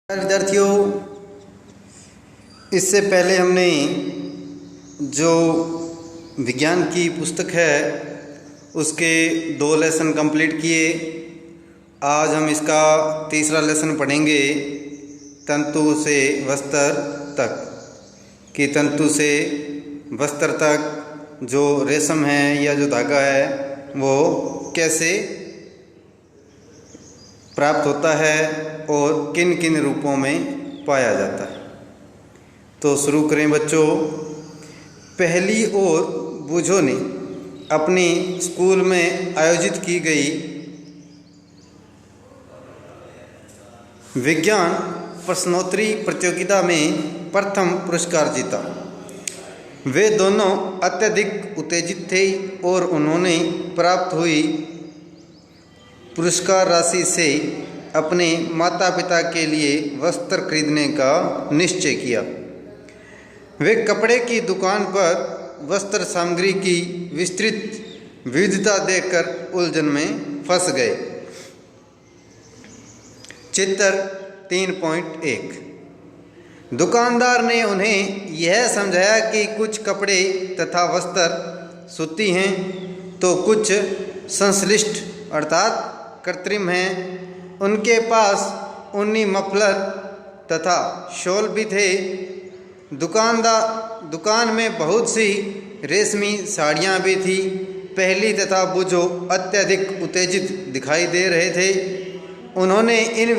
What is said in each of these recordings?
विद्यार्थियों, इससे पहले हमने जो विज्ञान की पुस्तक है उसके 2 लेसन कंप्लीट किए। आज हम इसका तीसरा लेसन पढ़ेंगे, तंतु से वस्त्र तक। कि तंतु से वस्त्र तक जो रेशम है या जो धागा है वो कैसे प्राप्त होता है और किन किन रूपों में पाया जाता है। तो शुरू करें बच्चों। पहली ओर बूझो ने अपनी स्कूल में आयोजित की गई विज्ञान प्रश्नोत्तरी प्रतियोगिता में प्रथम पुरस्कार जीता। वे दोनों अत्यधिक उत्तेजित थे और उन्होंने प्राप्त हुई पुरस्कार राशि से अपने माता पिता के लिए वस्त्र खरीदने का निश्चय किया। वे कपड़े की दुकान पर वस्त्र सामग्री की विस्तृत विविधता देखकर उलझन में फंस गए। चित्र 3.1। दुकानदार ने उन्हें यह समझाया कि कुछ कपड़े तथा वस्त्र सूती हैं तो कुछ संश्लिष्ट अर्थात कृत्रिम हैं। उनके पास ऊनी मफलर तथा शॉल भी थे। दुकान में बहुत सी रेशमी साड़ियाँ भी थी। पहली तथा बूझो अत्यधिक उत्तेजित दिखाई दे रहे थे। उन्होंने इन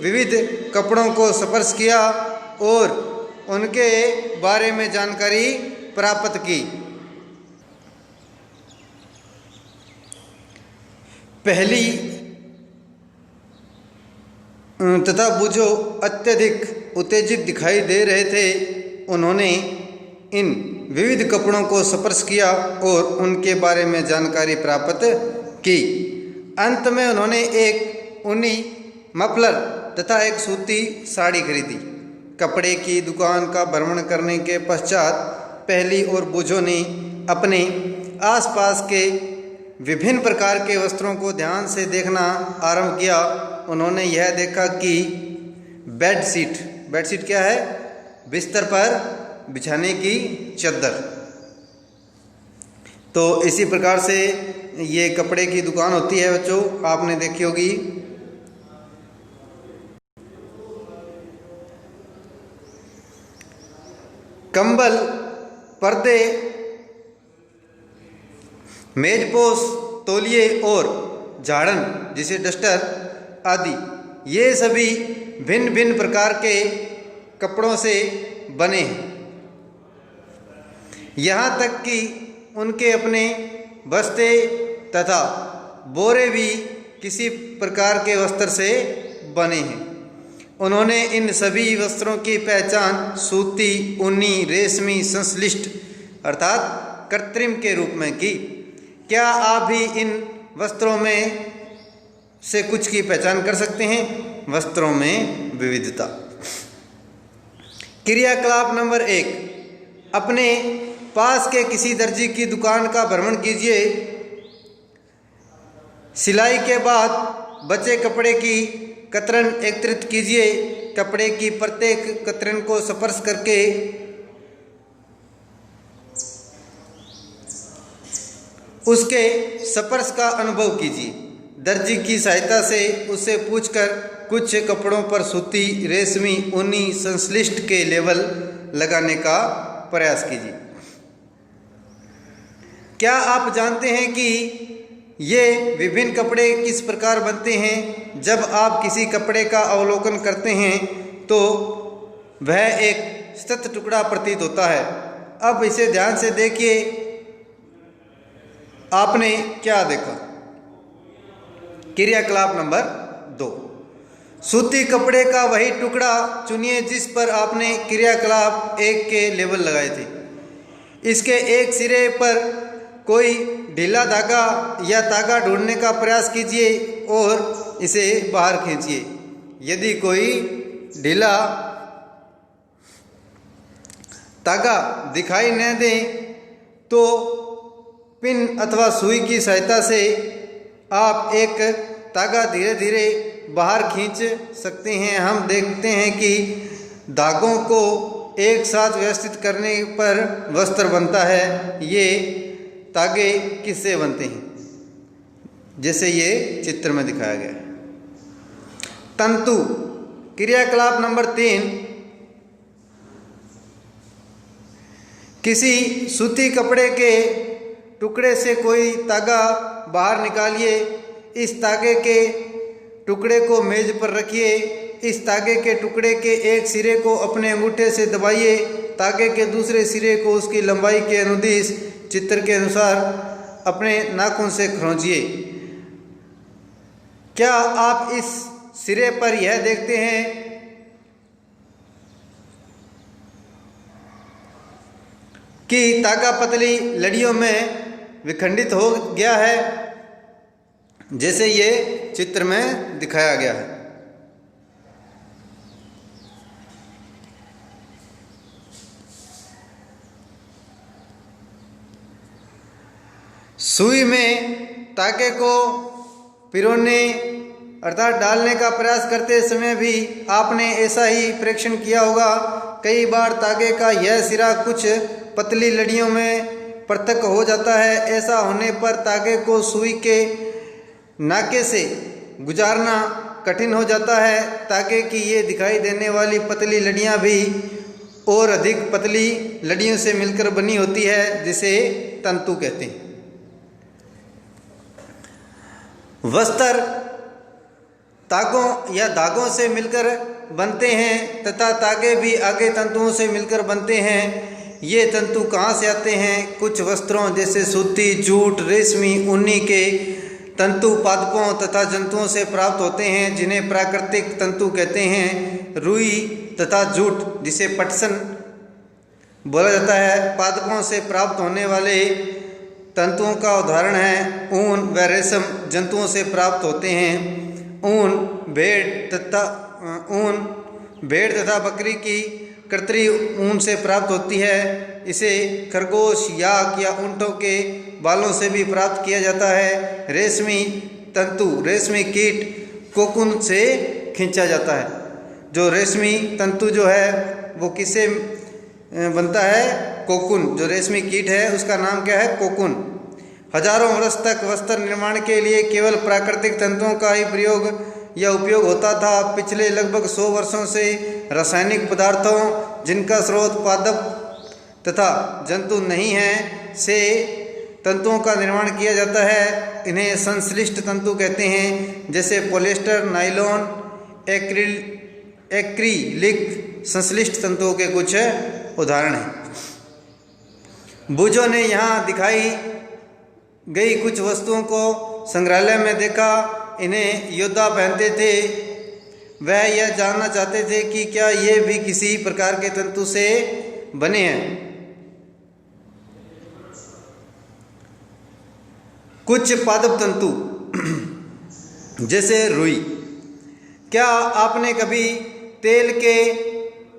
विविध कपड़ों को स्पर्श किया और उनके बारे में जानकारी प्राप्त की। पहली तथा बूझो अत्यधिक उत्तेजित दिखाई दे रहे थे। उन्होंने इन विविध कपड़ों को स्पर्श किया और उनके बारे में जानकारी प्राप्त की। अंत में उन्होंने एक ऊनी मफलर तथा एक सूती साड़ी खरीदी। कपड़े की दुकान का भ्रमण करने के पश्चात पहली और बूझो ने अपने आसपास के विभिन्न प्रकार के वस्त्रों को ध्यान से देखना आरंभ किया। उन्होंने यह देखा कि बेडशीट क्या है? बिस्तर पर बिछाने की चादर। तो इसी प्रकार से ये कपड़े की दुकान होती है बच्चों, आपने देखी होगी। कंबल, पर्दे, मेजपोश, तौलिए और झाड़न जिसे डस्टर आदि, ये सभी भिन्न भिन्न प्रकार के कपड़ों से बने हैं। यहाँ तक कि उनके अपने बस्ते तथा बोरे भी किसी प्रकार के वस्त्र से बने हैं। उन्होंने इन सभी वस्त्रों की पहचान सूती, ऊनी, रेशमी, संश्लिष्ट अर्थात कृत्रिम के रूप में की। क्या आप भी इन वस्त्रों में से कुछ की पहचान कर सकते हैं? वस्त्रों में विविधता। क्रियाकलाप नंबर 1। अपने पास के किसी दर्जी की दुकान का भ्रमण कीजिए। सिलाई के बाद बचे कपड़े की कतरन एकत्रित कीजिए। कपड़े की प्रत्येक कतरन को स्पर्श करके उसके स्पर्श का अनुभव कीजिए। दर्जी की सहायता से उससे पूछकर कुछ कपड़ों पर सूती, रेशमी, ऊनी, संश्लिष्ट के लेबल लगाने का प्रयास कीजिए। क्या आप जानते हैं कि ये विभिन्न कपड़े किस प्रकार बनते हैं? जब आप किसी कपड़े का अवलोकन करते हैं तो वह एक सख्त टुकड़ा प्रतीत होता है। अब इसे ध्यान से देखिए, आपने क्या देखा? क्रियाकलाप नंबर 2। सूती कपड़े का वही टुकड़ा चुनिए जिस पर आपने क्रियाकलाप 1 के लेबल लगाए थे। इसके एक सिरे पर कोई ढीला धागा या तागा ढूंढने का प्रयास कीजिए और इसे बाहर खींचिए। यदि कोई ढीला तागा दिखाई न दे तो पिन अथवा सुई की सहायता से आप एक तागा धीरे धीरे बाहर खींच सकते हैं। हम देखते हैं कि धागों को एक साथ व्यवस्थित करने पर वस्त्र बनता है। ये धागे किससे बनते हैं? जैसे ये चित्र में दिखाया गया है। तंतु, क्रियाकलाप नंबर 3, किसी सूती कपड़े के टुकड़े से कोई तागा बाहर निकालिए। इस तागे के टुकड़े को मेज पर रखिए। इस तागे के टुकड़े के एक सिरे को अपने अंगूठे से दबाइए। तागे के दूसरे सिरे को उसकी लंबाई के अनुदिश चित्र के अनुसार अपने नाखून से खरोंचिए। क्या आप इस सिरे पर यह देखते हैं कि तागा पतली लड़ियों में विखंडित हो गया है, जैसे ये चित्र में दिखाया गया है। सुई में तागे को पिरोने अर्थात डालने का प्रयास करते समय भी आपने ऐसा ही परीक्षण किया होगा। कई बार तागे का यह सिरा कुछ पतली लड़ियों में पृथक हो जाता है। ऐसा होने पर तागे को सुई के नाके से गुजारना कठिन हो जाता है। तागे की ये दिखाई देने वाली पतली लड़ियाँ भी और अधिक पतली लड़ियों से मिलकर बनी होती है, जिसे तंतु कहते हैं। वस्त्र तागों या धागों से मिलकर बनते हैं तथा तागे भी आगे तंतुओं से मिलकर बनते हैं। ये तंतु कहाँ से आते हैं? कुछ वस्त्रों जैसे सूती, जूट, रेशमी, ऊनी के तंतु पादपों तथा जंतुओं से प्राप्त होते हैं, जिन्हें प्राकृतिक तंतु कहते हैं। रुई तथा जूट, जिसे पटसन बोला जाता है, पादपों से प्राप्त होने वाले तंतुओं का उदाहरण है। ऊन व रेशम जंतुओं से प्राप्त होते हैं। ऊन भेड़ तथा बकरी की कृत्रिम ऊन से प्राप्त होती है। इसे खरगोश, याक या ऊंटों के बालों से भी प्राप्त किया जाता है। रेशमी तंतु, रेशमी कीट कोकून से खींचा जाता है। जो रेशमी तंतु जो है वो किससे बनता है? कोकून। जो रेशमी कीट है उसका नाम क्या है? कोकून। हजारों वर्ष तक वस्त्र निर्माण के लिए केवल प्राकृतिक तंतुओं का ही प्रयोग या उपयोग होता था। पिछले लगभग 100 वर्षों से रासायनिक पदार्थों, जिनका स्रोत पादप तथा जंतु नहीं है, से तंतुओं का निर्माण किया जाता है। इन्हें संश्लिष्ट तंतु कहते हैं, जैसे पॉलिएस्टर, नायलॉन, एक्रिलिक संश्लिष्ट तंतुओं के कुछ उदाहरण हैं। बुजों ने यहाँ दिखाई गई कुछ वस्तुओं को संग्रहालय में देखा। इन्हें योद्धा पहनते थे। वह यह जानना चाहते थे कि क्या ये भी किसी प्रकार के तंतु से बने हैं। कुछ पादप तंतु जैसे रुई। क्या आपने कभी तेल के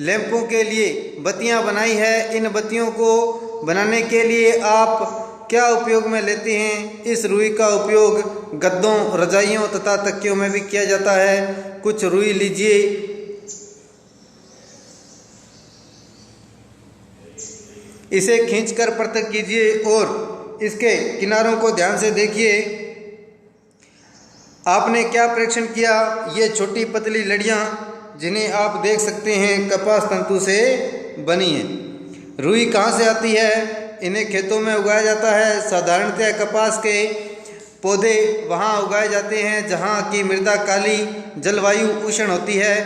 लैंपों के लिए बत्तियां बनाई है? इन बत्तियों को बनाने के लिए आप क्या उपयोग में लेते हैं? इस रुई का उपयोग गद्दों, रजाइयों तथा तकियों में भी किया जाता है। कुछ रुई लीजिए, इसे खींचकर पृथक कीजिए और इसके किनारों को ध्यान से देखिए। आपने क्या परीक्षण किया? ये छोटी पतली लड़ियाँ जिन्हें आप देख सकते हैं कपास तंतु से बनी हैं। रुई कहाँ से आती है? इन्हें खेतों में उगाया जाता है। साधारणतः कपास के पौधे वहाँ उगाए जाते हैं जहाँ की मृदा काली, जलवायु उष्ण होती है।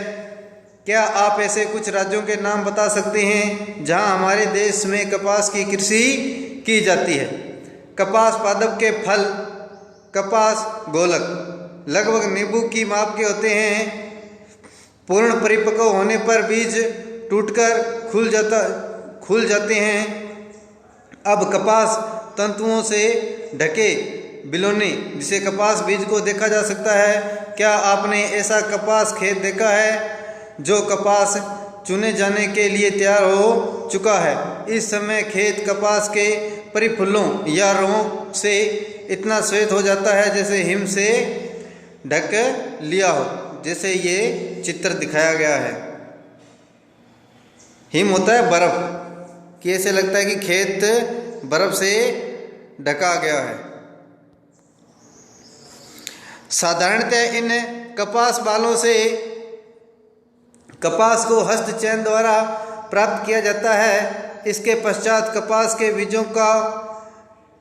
क्या आप ऐसे कुछ राज्यों के नाम बता सकते हैं जहाँ हमारे देश में कपास की कृषि की जाती है? कपास पादप के फल कपास गोलक लगभग नींबू की माप के होते हैं। पूर्ण परिपक्व होने पर बीज टूटकर खुल जाते हैं। अब कपास तंतुओं से ढके बिलोने, जिसे कपास बीज को देखा जा सकता है। क्या आपने ऐसा कपास खेत देखा है जो कपास चुने जाने के लिए तैयार हो चुका है? इस समय खेत कपास के परिफलों या रों से इतना श्वेत हो जाता है जैसे हिम से ढक लिया हो। जैसे ये चित्र दिखाया गया है। हिम होता है बर्फ, कि ऐसे लगता है कि खेत बर्फ से ढका गया है। साधारणतः इन कपास बालों से कपास को हस्त चयन द्वारा प्राप्त किया जाता है। इसके पश्चात कपास के बीजों का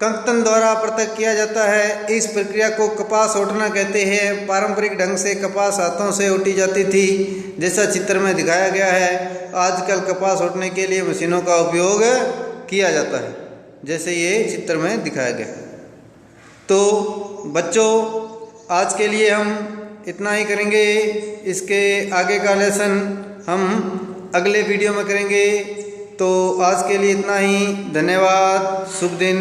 कंकतन द्वारा पृथक किया जाता है। इस प्रक्रिया को कपास ओटना कहते हैं। पारंपरिक ढंग से कपास हाथों से ओटी जाती थी, जैसा चित्र में दिखाया गया है। आजकल कपास ओटने के लिए मशीनों का उपयोग किया जाता है, जैसे ये चित्र में दिखाया गया। तो बच्चों, आज के लिए हम इतना ही करेंगे। इसके आगे का लेसन हम अगले वीडियो में करेंगे। तो आज के लिए इतना ही। धन्यवाद। शुभ दिन।